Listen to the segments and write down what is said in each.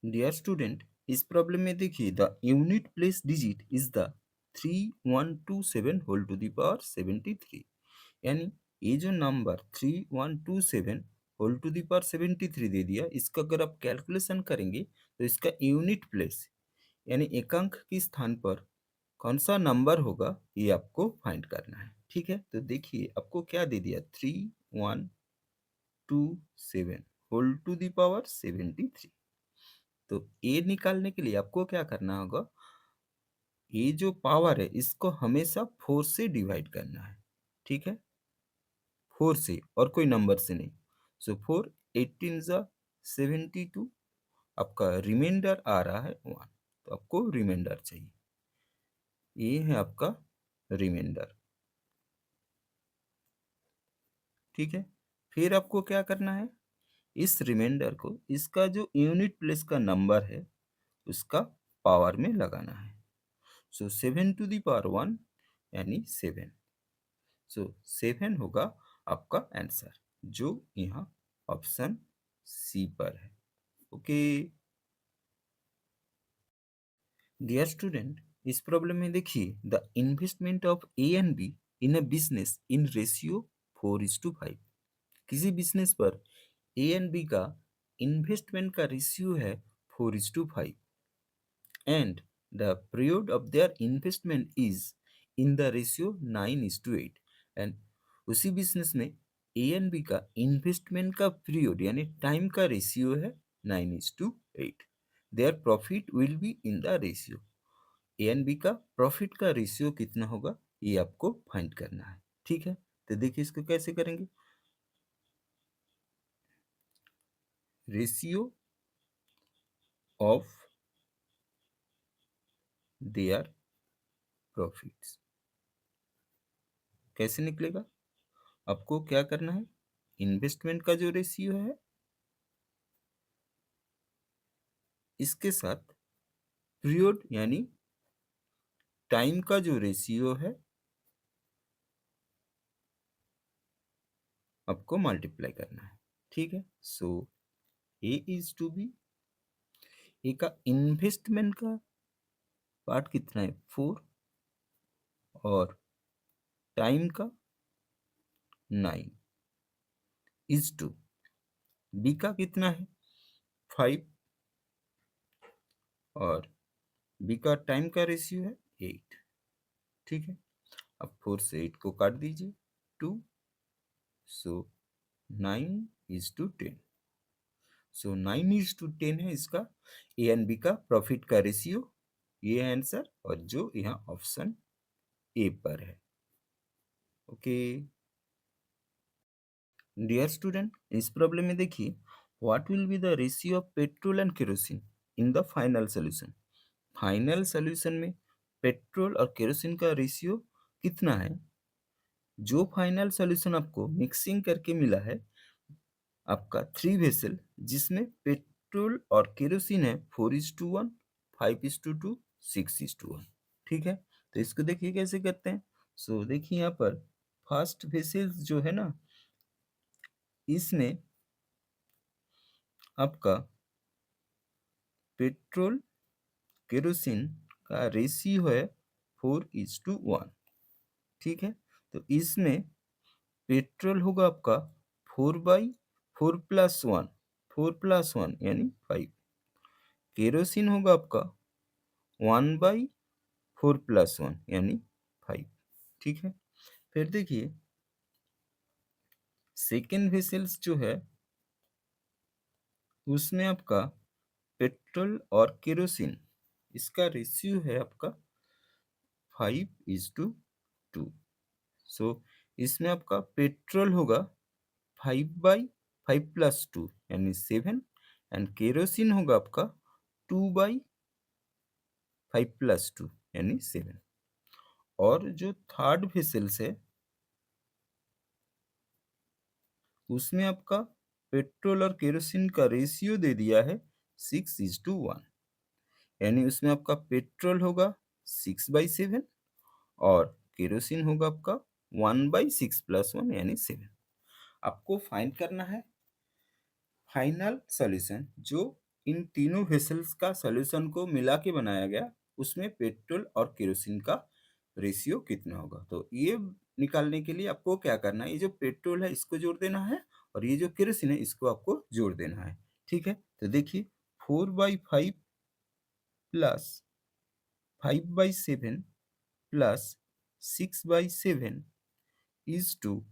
Dear student, इस problem में देखिए the unit place digit is the 3127 whole to the power 73। यानी ये जो number 3127 whole to the power 73 दे दिया, इसका अगर आप कैलकुलेशन करेंगे तो इसका यूनिट प्लेस यानी एकांक के स्थान पर कौन सा नंबर होगा ये आपको फाइंड करना है। ठीक है, तो देखिए आपको क्या दे दिया, 3127 होल टू द पावर 73। तो ए निकालने के लिए आपको क्या करना होगा, ये जो पावर है इसको हमेशा 4 से डिवाइड करना है। ठीक है, 4 से और कोई नंबर से नहीं। सो 4 18 जा 72, आपका रिमाइंडर आ रहा है 1, तो आपको रिमाइंडर चाहिए, ये है आपका रिमाइंडर। ठीक है, फिर आपको क्या करना है, इस रिमाइंडर को इसका जो यूनिट प्लेस का नंबर है उसका पावर में लगाना है। सो 7 टू द पावर 1 यानी 7। सो 7 होगा आपका आंसर, जो यहाँ ऑप्शन सी पर है। ओके डियर स्टूडेंट, इस प्रॉब्लम में देखिए the investment of A and be in a business in ratio 4:5। किसी बिजनेस पर ए एंड बी का इन्वेस्टमेंट का रेशियो है 4:5 and the period of their investment is in the ratio 9:8। and उसी business में ए एंड बी का investment का period यानी टाइम का रेशियो है 9:8। Their profit will be in the ratio, A and B का प्रॉफिट का रेशियो कितना होगा ये आपको फाइंड करना है। ठीक है, तो देखिए इसको कैसे करेंगे, रेशियो ऑफ देयर प्रॉफिट्स कैसे निकलेगा, आपको क्या करना है, इन्वेस्टमेंट का जो रेशियो है इसके साथ पीरियड यानी टाइम का जो रेशियो है आपको मल्टीप्लाई करना है। ठीक है, सो ए इज टू बी, ए का इन्वेस्टमेंट का पार्ट कितना है 4 और टाइम का 9 इज टू बी का कितना है 5 और बी का टाइम का रेशियो है 8। ठीक है, अब 4 से 8 को काट दीजिए 2, सो 9:10। सो 9:10 है इसका ए एंड बी का प्रॉफिट का रेशियो, ये है आंसर, और जो यहाँ ऑप्शन ए पर है। ओके डियर स्टूडेंट, इस प्रॉब्लम में देखिए what will be the ratio of petrol and kerosene in the final solution. Final solution में पेट्रोल और केरोसिन का रेशियो कितना है। जो फाइनल सॉल्यूशन आपको मिक्सिंग करके मिला है आपका 3 वेसल, जिसमें पेट्रोल और केरोसिन है 4:1, 5:2, 6:1। ठीक है, तो इसको देखिए कैसे करते हैं। सो देखिए यहाँ पर फर्स्ट वेसल जो है ना, इसमें आपका पेट्रोल केरोसिन का रेशियो है 4:1। ठीक है, तो इसमें पेट्रोल होगा आपका 4/4+1, 4+1 यानी 5। केरोसिन होगा आपका 1/4+1 यानी 5। ठीक है, फिर देखिए सेकेंड वेसल्स जो है उसमें आपका पेट्रोल और केरोसिन इसका रेशियो है आपका 5:2। सो इसमें आपका पेट्रोल होगा 5/5+2 यानी 7, एंड केरोसिन होगा आपका 2/5+2 यानी 7। और जो थर्ड वेसल्स है उसमें आपका पेट्रोल और केरोसिन का रेशियो दे दिया है 6:1, यानी उसमें आपका पेट्रोल होगा 6/7 और केरोसिन होगा आपका 1/6+1 यानी 7। आपको फाइंड करना है फाइनल सॉल्यूशन जो इन तीनों वेसल्स का सॉल्यूशन को मिला के बनाया गया, उसमें पेट्रोल और केरोसिन का रेशियो कितना होगा। तो ये निकालने के लिए आपको क्या करना है, ये जो पेट्रोल है इसको जोड़ देना है और ये जो केरोसिन है इसको आपको जोड़ देना है। ठीक है, तो देखिए 4/5 plus 5/7 plus 6/7 is to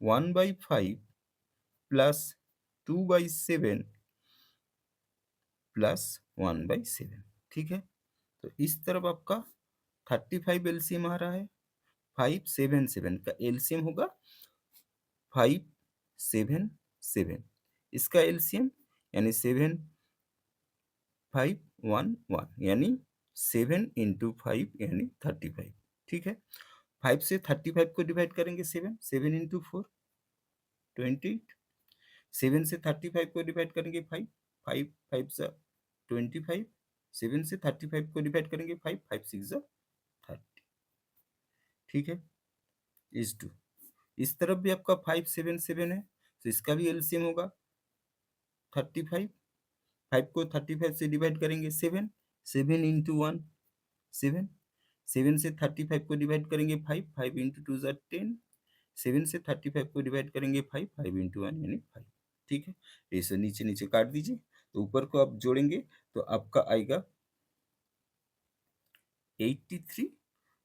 1/5 plus 2/7 plus 1/7। ठीक है, तो इस तरफ आपका 35 एलसीएम आ रहा है। 577 का एलसीएम होगा 577, इसका एलसीएम यानी 7511 यानी 7 × 5 यानी 35। ठीक है, 5 से 35 को डिवाइड करेंगे 7, 7 × 4 28, 7 से 35 को डिवाइड करेंगे 5, 5 5 सा 25, 7 से 35 को डिवाइड करेंगे 5, 5 6 सा 30। ठीक है, इज टू इस तरफ भी आपका 577 है, तो इसका भी एलसीएम होगा 35। 5 को 35 से डिवाइड करेंगे 7, 7 × 1 7, 7 से 35 को डिवाइड करेंगे 5, 5 × 2 = 10, 7 से 35 को डिवाइड करेंगे 5, 5 × 1 यानी 5। ठीक है, इसे नीचे नीचे काट दीजिए, तो ऊपर को आप जोड़ेंगे तो आपका आएगा 83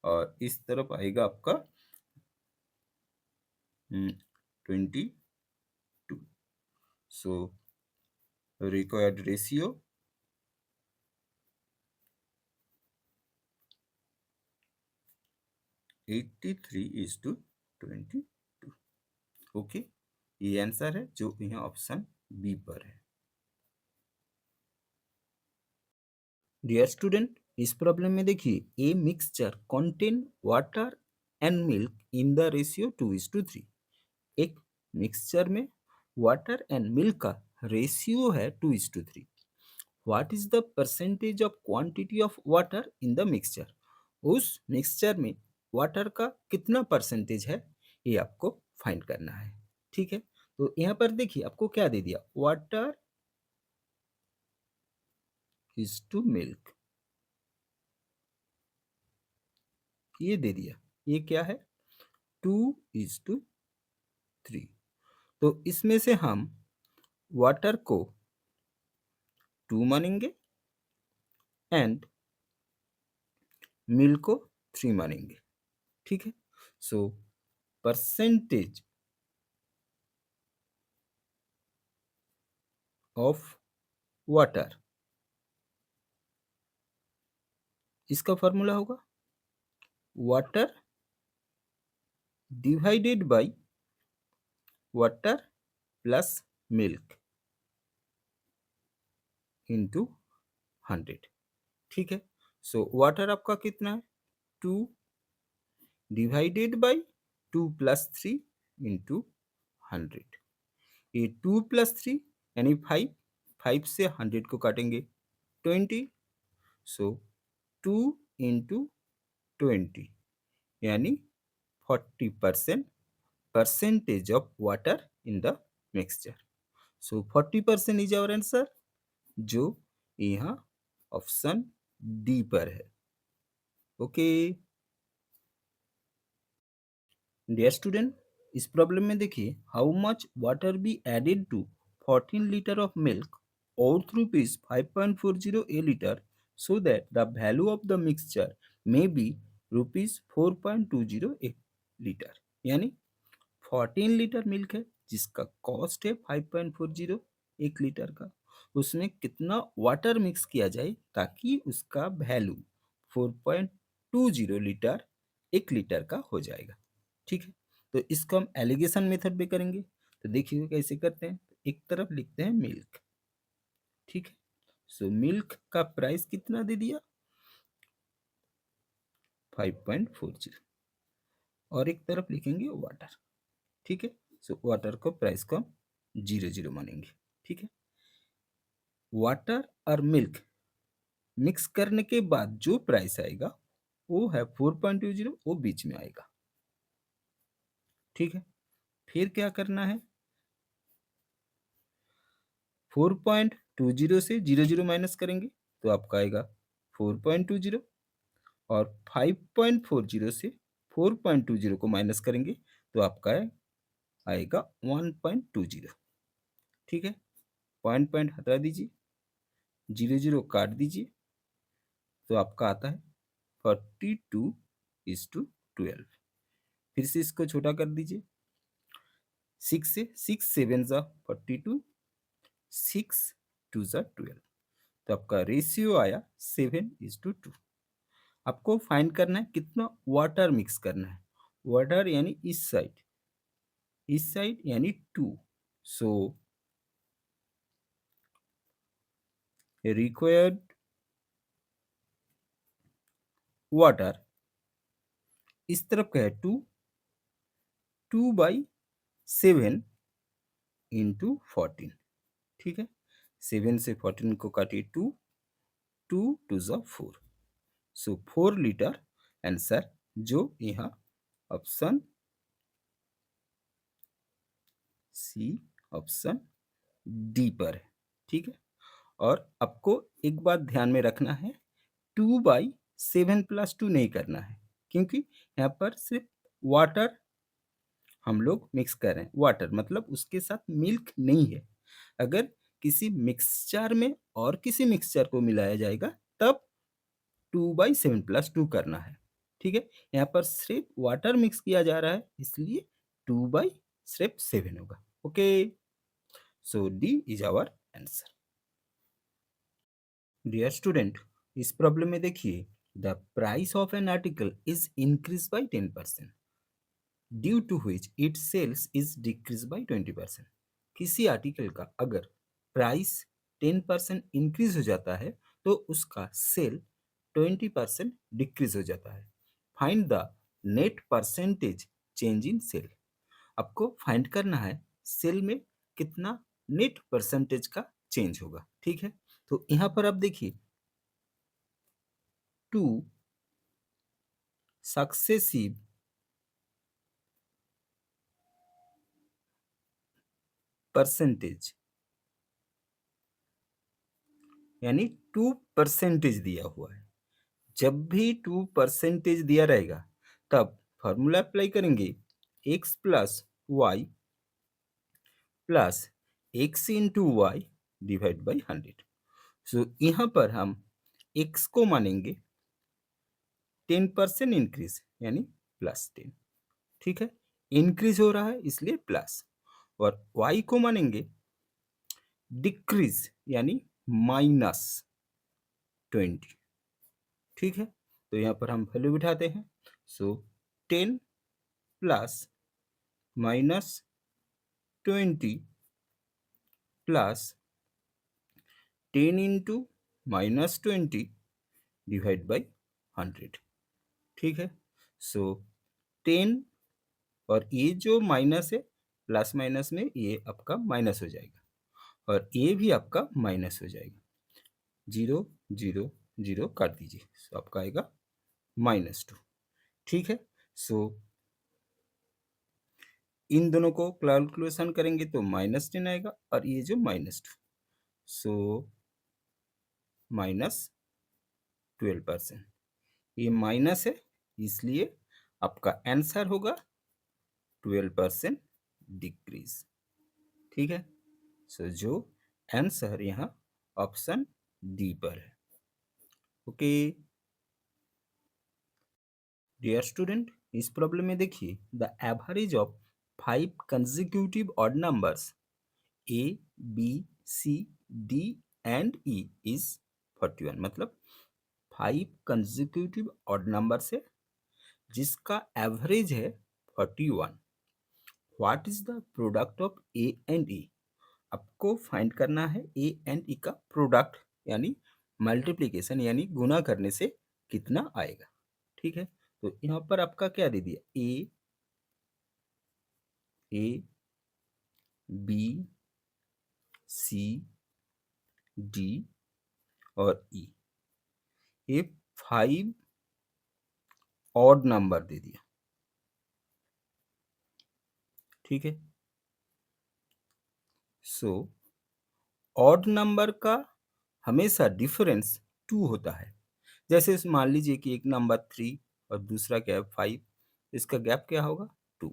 और इस तरफ आएगा आपका 22। So required ratio 83:22। ओके, ये आंसर है जो यहाँ ऑप्शन बी पर है। डियर स्टूडेंट, इस प्रॉब्लम में देखिए a mixture contain water and milk in the ratio 2:3। एक मिक्सचर में वाटर एंड मिल्क का रेशियो है 2:3। What is the percentage of quantity of water in the mixture. उस मिक्सचर में वाटर का कितना परसेंटेज है ये आपको फाइंड करना है। ठीक है, तो यहाँ पर देखिए आपको क्या दे दिया, वाटर इज टू मिल्क, ये दे दिया। ये क्या है, 2:3। तो इसमें से हम वाटर को 2 मानेंगे एंड मिल्क को 3 मानेंगे। ठीक है, सो परसेंटेज ऑफ वाटर, इसका फॉर्मूला होगा water divided by water plus milk into 100। ठीक है, सो वाटर आपका कितना है, 2 डिवाइडेड बाय 2 + 3 इंटू 100। ये 2 + 3 यानी 5, 5 से 100 को काटेंगे 20, सो 2 इंटू 20 यानी 40% percentage of water in the mixture. So 40% is our answer, जो यहाँ ऑप्शन डी पर है। ओके डियर स्टूडेंट, इस प्रॉब्लम में देखिए how much water be added to 14 litre of milk और rupees 5.40 a liter so that the value of the mixture may be rupees 4.20 a liter। यानी 14 litre milk है जिसका cost है 5.40 एक litre का, उसमें कितना वाटर मिक्स किया जाए ताकि उसका वैल्यू 4.20 लीटर एक लीटर का हो जाएगा। ठीक है, तो इसको हम एलिगेशन मेथड में करेंगे, तो देखिए कैसे करते हैं। एक तरफ लिखते हैं मिल्क, ठीक है, सो मिल्क का प्राइस कितना दे दिया 5.40 और एक तरफ लिखेंगे वाटर। ठीक है, सो वाटर को प्राइस को हम 0 मानेंगे। ठीक है, वाटर और मिल्क मिक्स करने के बाद जो प्राइस आएगा वो है 4.20, वो बीच में आएगा। ठीक है, फिर क्या करना है, 20 से 00 माइनस करेंगे तो आपका आएगा 4.20 और 5.40 से 4.20 को माइनस करेंगे तो आपका आएगा 1.20। ठीक है, पॉइंट पॉइंट हटा दीजिए, 00 काट दीजिए तो आपका आता है 42:12। फिर से इसको छोटा कर दीजिए, 6 से 6 7 ज़ा 42, 6 2 ज़ा 12, तो आपका रेशियो आया 7:2। आपको फाइंड करना है कितना वाटर मिक्स करना है। वाटर यानी इस साइड यानी 2, सो रिक्वायर्ड वाटर इस तरफ का है 2/7 इंटू 14। ठीक है, 7 से 14 को काटिए 2, 2 2 ज़ा 4, सो 4 लीटर आंसर जो यहाँ ऑप्शन सी, ऑप्शन डी पर है। ठीक है, और आपको एक बात ध्यान में रखना है, 2/7 + 2 नहीं करना है क्योंकि यहाँ पर सिर्फ वाटर हम लोग मिक्स कर रहे हैं। वाटर मतलब उसके साथ मिल्क नहीं है। अगर किसी मिक्सचर में और किसी मिक्सचर को मिलाया जाएगा तब 2/7 + 2 करना है। ठीक है, यहाँ पर सिर्फ वाटर मिक्स किया जा रहा है इसलिए 2/7 होगा। Okay, so D is our answer. Dear student, इस प्रॉब्लम में देखिए, the price of an article is increase by 10%, due to which its sales is decrease by 20%। किसी आर्टिकल का अगर प्राइस 10% इंक्रीज हो जाता है तो उसका सेल 20% डिक्रीज हो जाता है। Find the net percentage change in sale. आपको फाइंड करना है सेल में कितना नेट परसेंटेज का चेंज होगा। ठीक है, तो यहाँ पर आप देखिए 2 सक्सेसिव परसेंटेज यानी 2% दिया हुआ है। जब भी 2% दिया रहेगा तब फॉर्मूला अप्लाई करेंगे, x plus y plus x into y divide by 100। So यहाँ पर हम x को मानेंगे 10% इंक्रीज यानी +10। ठीक है, इंक्रीज हो रहा है इसलिए प्लस, और y को मानेंगे डिक्रीज यानी -20। ठीक है, तो यहाँ पर हम वैल्यू बिठाते हैं, सो 10 plus -20 plus 10 into -20 divide by 100। ठीक है, सो 10 और ये जो माइनस है प्लस माइनस में ये आपका माइनस हो जाएगा और ये भी आपका माइनस हो जाएगा। 0 0 0 काट दीजिए, सो आपका आएगा -2। ठीक है, सो इन दोनों को कैलकुलेशन करेंगे तो -10 आएगा और ये जो -2, सो -12%। ये माइनस है इसलिए आपका आंसर होगा 12% डिक्रीज। ठीक है, सो जो आंसर यहाँ ऑप्शन डी पर है। ओके डियर स्टूडेंट, इस प्रॉब्लम में देखिए, the average of 5 consecutive odd numbers A B C D and E is 41। मतलब 5 कंसेक्यूटिव ऑड नंबर से जिसका एवरेज है 41। What is the product of A and E. आपको फाइंड करना है ए एंड ई का प्रोडक्ट यानी मल्टीप्लीकेशन यानी गुना करने से कितना आएगा। ठीक है, तो यहाँ पर आपका क्या दे दिया, ए बी सी डी और ई, ये 5 ऑड नंबर दे दिया। ठीक है, सो ऑड नंबर का हमेशा डिफरेंस 2 होता है। जैसे मान लीजिए कि एक नंबर 3 और दूसरा क्या है 5, इसका गैप क्या होगा 2।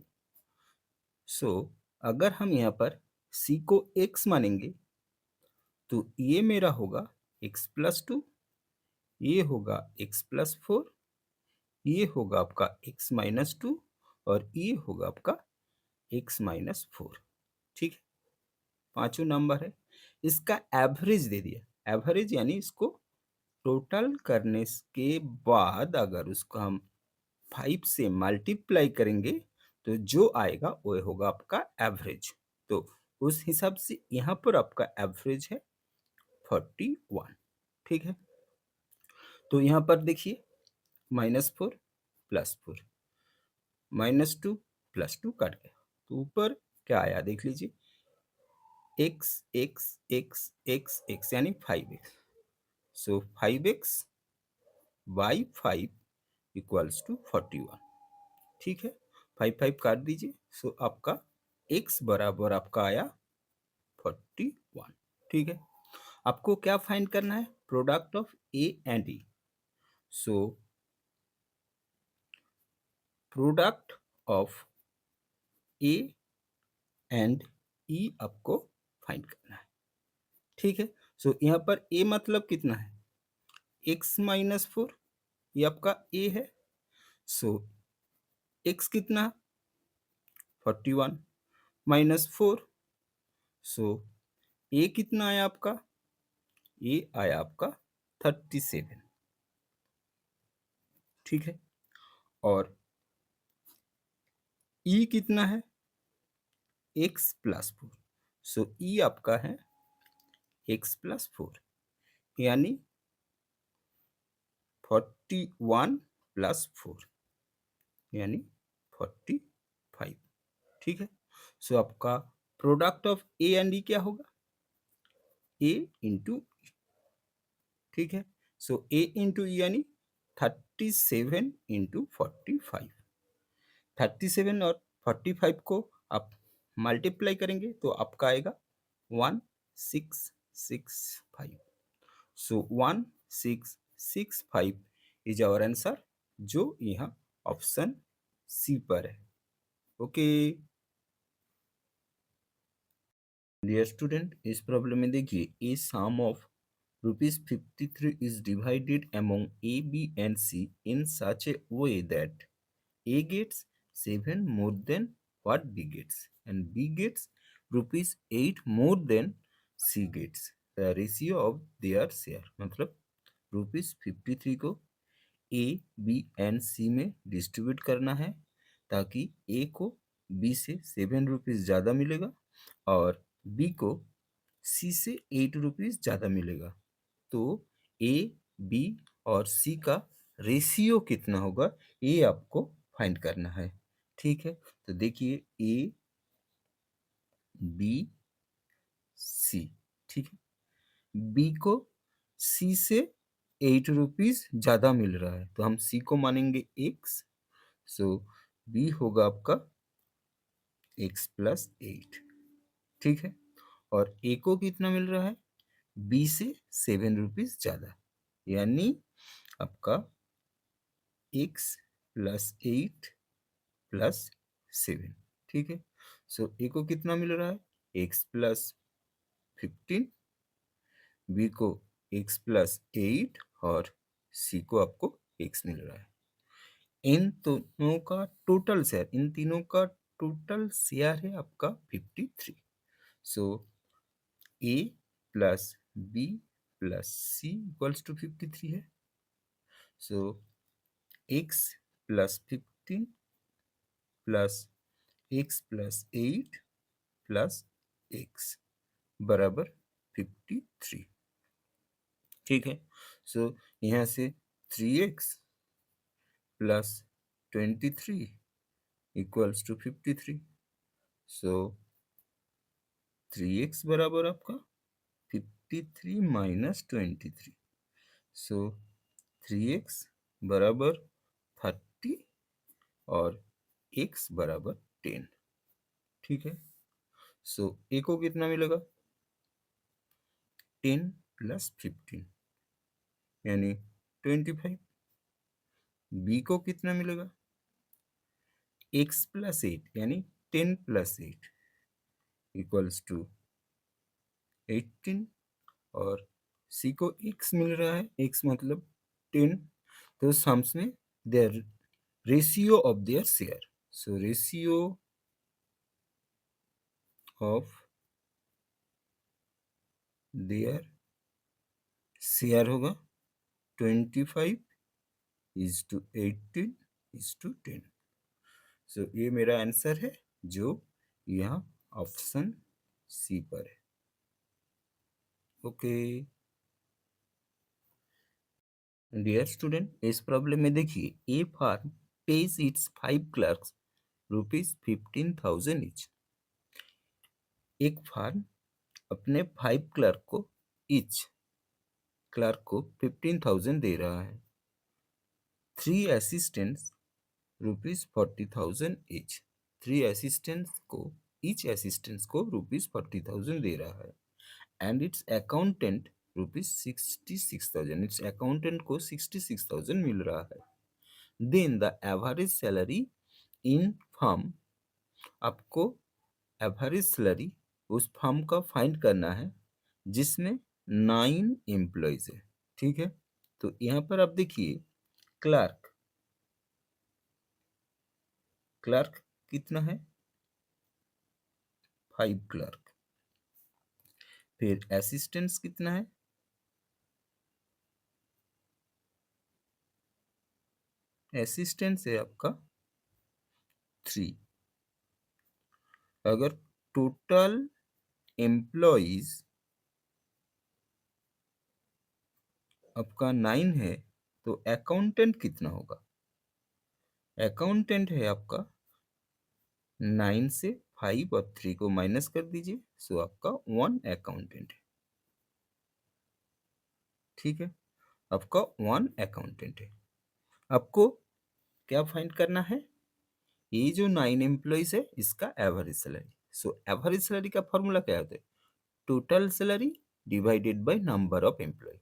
सो अगर हम यहाँ पर c को x मानेंगे तो ये मेरा होगा x+2, ये होगा x+4, ये होगा आपका x-2 और ये होगा आपका x-4। ठीक है, पांचों नंबर है। इसका एवरेज दे दिया। एवरेज यानी इसको टोटल करने के बाद अगर उसको हम 5 से मल्टीप्लाई करेंगे तो जो आएगा वो होगा आपका एवरेज। तो उस हिसाब से यहाँ पर आपका एवरेज है 41। ठीक है, तो यहाँ पर देखिए -4 +4 -2 +2 कट गया, तो ऊपर क्या आया देख लीजिए, x x x x x यानी 5x। So 5x by 5 equals to 41। ठीक है, 5 5 काट दीजिए। सो आपका x बराबर आपका आया 41। ठीक है, आपको क्या फाइंड करना है, product of A and E. So product of A and E आपको फाइंड करना है। ठीक है, सो यहाँ पर ए मतलब कितना है, x-4, ये आपका ए है। सो x कितना, 41 -4। सो ए कितना आया आपका, ए आया आपका 37। ठीक है, और ई कितना है, x+4। सो ई आपका है x+4 यानी 41 + 4 यानी 45। ठीक है, सो आपका प्रोडक्ट ऑफ ए एंड ई क्या होगा, ए इंटू। ठीक है, सो ए इंटू ई यानी 37 इंटू 45। 37 और 45 को आप मल्टीप्लाई करेंगे तो आपका आएगा 1665। सो 1665 इज आवर आंसर, जो यहाँ ऑप्शन सी पर है। ओके डियर स्टूडेंट, इस प्रॉब्लम में देखिए, ए सम of ₹53 is divided among A, B and C in such a way that A gets 7 more than what B gets and B gets ₹8 more than C gets. The ratio of their share, मतलब ₹53 को A, B and C में distribute करना है ताकि A को B से ₹7 ज़्यादा मिलेगा और B को C से ₹8 ज़्यादा मिलेगा। तो ए, बी और सी का रेशियो कितना होगा, ये आपको फाइंड करना है। ठीक है, तो देखिए ए, बी, सी। ठीक है, बी को सी से ₹8 ज़्यादा मिल रहा है तो हम सी को मानेंगे x। सो बी होगा आपका x+8। ठीक है, और ए को कितना मिल रहा है, बी से ₹7 ज़्यादा यानी आपका x+8 +7। ठीक है, सो ए को कितना मिल रहा है, x+15, बी को x+8 और सी को आपको x मिल रहा है। इन दोनों का टोटल शेयर, इन तीनों का टोटल शेयर है आपका 53। So A plus B plus C equals to 53 है। सो x+15 plus x+8 plus x बराबर 53। ठीक है, सो यहाँ से 3x plus 23 equals to 53। So 3x बराबर आपका 53 माइनस 23। सो 3x बराबर 30 और x बराबर 10। ठीक है, सो ए को कितना मिलेगा, 10 प्लस 15 यानी 25। बी को कितना मिलेगा? x प्लस 8 यानी 10 प्लस 8 इक्वल्स टू 18। और सी को x मिल रहा है, x मतलब 10। तो सम्स में their ratio of their share, so ratio of their share होगा 25:18:10। सो ये मेरा आंसर है जो यहाँ ऑप्शन सी पर है। ओके डियर स्टूडेंट, इस प्रॉब्लम में देखिए a firm pays it's 5 clerks ₹15,000 each. एक फार्म अपने 5 क्लर्क को ईच क्लर्क को 15,000 दे रहा है। 3 असिस्टेंट्स ₹40,000 ईच। 3 असिस्टेंट्स को ईच असिस्टेंट्स को ₹40,000 दे रहा है and its accountant ₹66,000। Its accountant को 66,000 मिल रहा है। Then the average salary in firm, आपको एवरेज सैलरी उस फर्म का फाइंड करना है जिसमें 9 एम्प्लॉयज है। ठीक है, तो यहाँ पर आप देखिए क्लर्क, क्लर्क कितना है? 5 क्लर्क। फिर असिस्टेंट्स कितना है? असिस्टेंट्स है आपका 3। अगर टोटल एम्प्लॉयज आपका 9 है तो अकाउंटेंट कितना होगा? अकाउंटेंट है आपका 9 से 5 और 3 को माइनस कर दीजिए, सो आपका 1 अकाउंटेंट है। ठीक है, आपका 1 अकाउंटेंट है। आपको क्या फाइंड करना है? ये जो 9 एम्प्लॉयज है इसका average salary. So average salary का फॉर्मूला क्या होता है? Total salary divided by number of employee.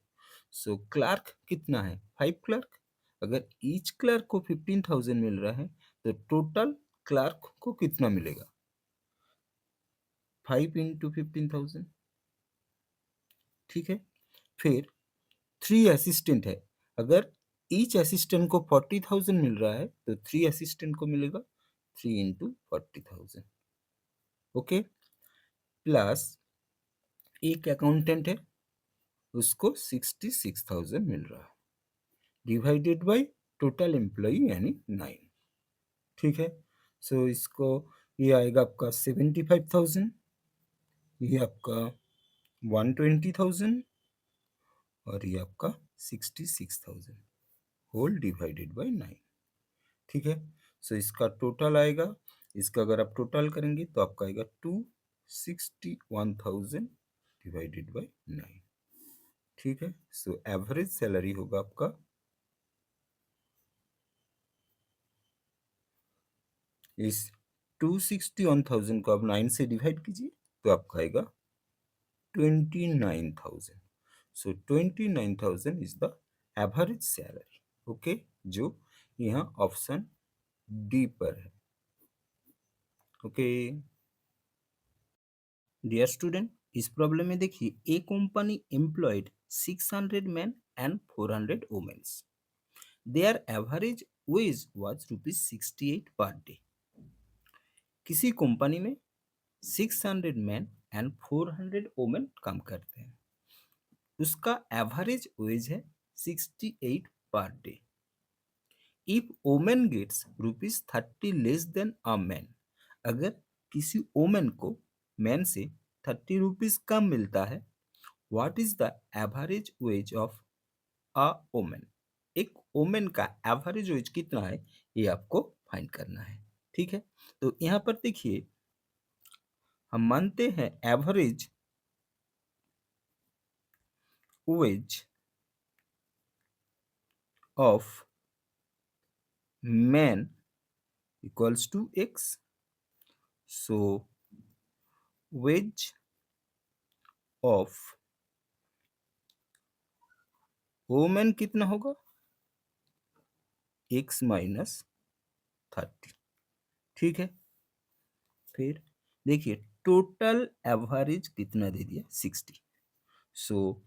So clerk कितना है? 5 क्लर्क। अगर ईच क्लर्क को 15,000 मिल रहा है तो टोटल क्लर्क को कितना मिलेगा? 5 इंटू 15,000। ठीक है, फिर 3 असिस्टेंट है। अगर ईच असिस्टेंट को 40,000 मिल रहा है तो 3 असिस्टेंट को मिलेगा 3 इंटू 40,000। ओके, प्लस एक अकाउंटेंट है उसको 66,000 मिल रहा है डिवाइडेड बाय टोटल एम्प्लॉय यानी 9। ठीक है, सो इसको ये आएगा आपका 75,000, ये आपका 120,000 और ये आपका 66,000 होल डिवाइडेड बाय 9। ठीक है, सो इसका टोटल आएगा, इसका अगर आप टोटल करेंगे तो आपका आएगा 261,000 डिवाइडेड बाय 9। ठीक है, सो एवरेज सैलरी होगा आपका इस 261,000 को आप 9 से डिवाइड कीजिए तो आपका आएगा 29,000। So 29,000 is the average salary. Okay, जो यहाँ ऑप्शन डी पर है। ओके डियर स्टूडेंट, इस प्रॉब्लम में देखिए a company employed 600 man and 400 womens. Their average wage was ₹68 per day. किसी कंपनी में 600 मैन एंड 400 वुमेन काम करते हैं, उसका एवरेज वेज है 68 per day. If women gets ₹30 less than a man, अगर किसी वुमेन को मैन से 30 रुपीज कम मिलता है, what is the average wage of a women? एक वुमेन का एवरेज वेज कितना है ये आपको फाइंड करना है। ठीक है, तो यहाँ पर देखिए हम मानते हैं average wage of man equals to x, so wage of women कितना होगा, x माइनस 30। ठीक है, फिर देखिए टोटल एवरेज कितना दे दिया, 60। सो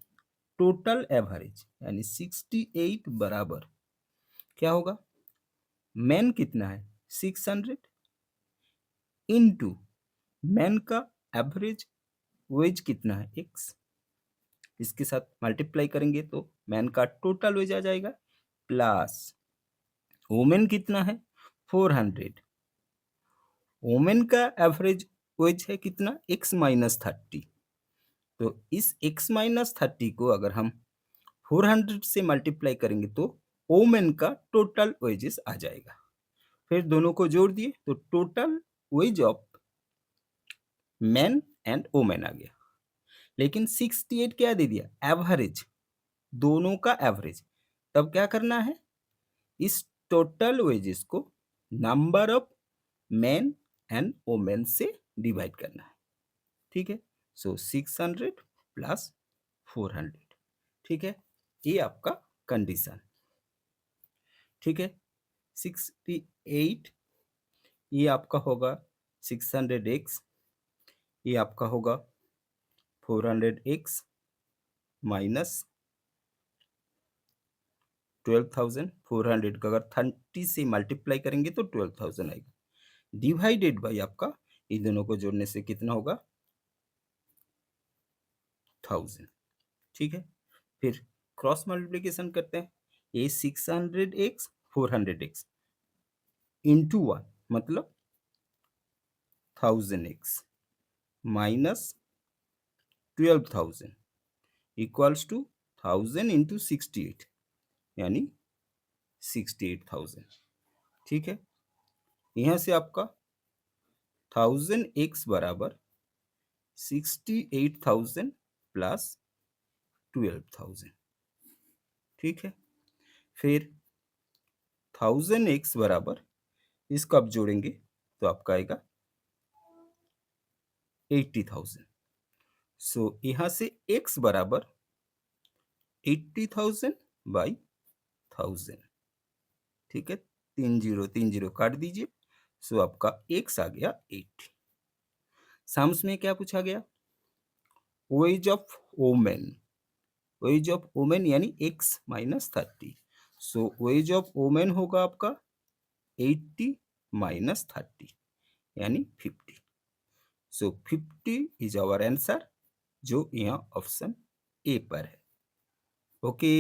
टोटल एवरेज यानी 68 बराबर क्या होगा, मैन कितना है 600 इंटू मैन का एवरेज वेज कितना है x, इसके साथ मल्टीप्लाई करेंगे तो मैन का टोटल वेज आ जाएगा, प्लस वोमेन कितना है 400, वोमेन का एवरेज वेज है कितना x माइनस 30। तो इस x माइनस 30 को अगर हम 400 से मल्टीप्लाई करेंगे तो वोमेन का टोटल वेजेस आ जाएगा। फिर दोनों को जोड़ दिए तो total wage of man and women आ गया। लेकिन 68 क्या दे दिया, एवरेज, दोनों का एवरेज। तब क्या करना है, इस टोटल वेजेस को number of man and women से डिवाइड करना है। ठीक है, सो 600 प्लस 400। ठीक है, ये आपका कंडीशन। ठीक है, 68 ये आपका होगा 600x, ये आपका होगा 400x माइनस 12,000। 400 का अगर 30 से मल्टीप्लाई करेंगे तो 12,000 आएगा, डिवाइडेड बाई आपका इन दोनों को जोड़ने से कितना होगा 1000। ठीक है, फिर क्रॉस मल्टीप्लीकेशन करते हैं, ये 600x 400x इंटू 1 मतलब 1000x minus 12,000 equals to 1000 into 68 यानी 68,000। ठीक है, यहाँ से आपका 1000x बराबर 68,000 प्लस 12,000। ठीक है, फिर 1000x बराबर इसको आप जोड़ेंगे तो आपका आएगा 80,000। सो यहाँ से x बराबर 80,000 बाई 1000। ठीक है, 30 काट दीजिए, सो आपका x आ गया 80। सम्स में क्या पूछा गया, ways of women, ways of women यानी x minus 30। So ways of women होगा आपका 80 माइनस 30 यानी 50। सो 50 इज आवर आंसर, जो यहाँ ऑप्शन ए पर है। ओके।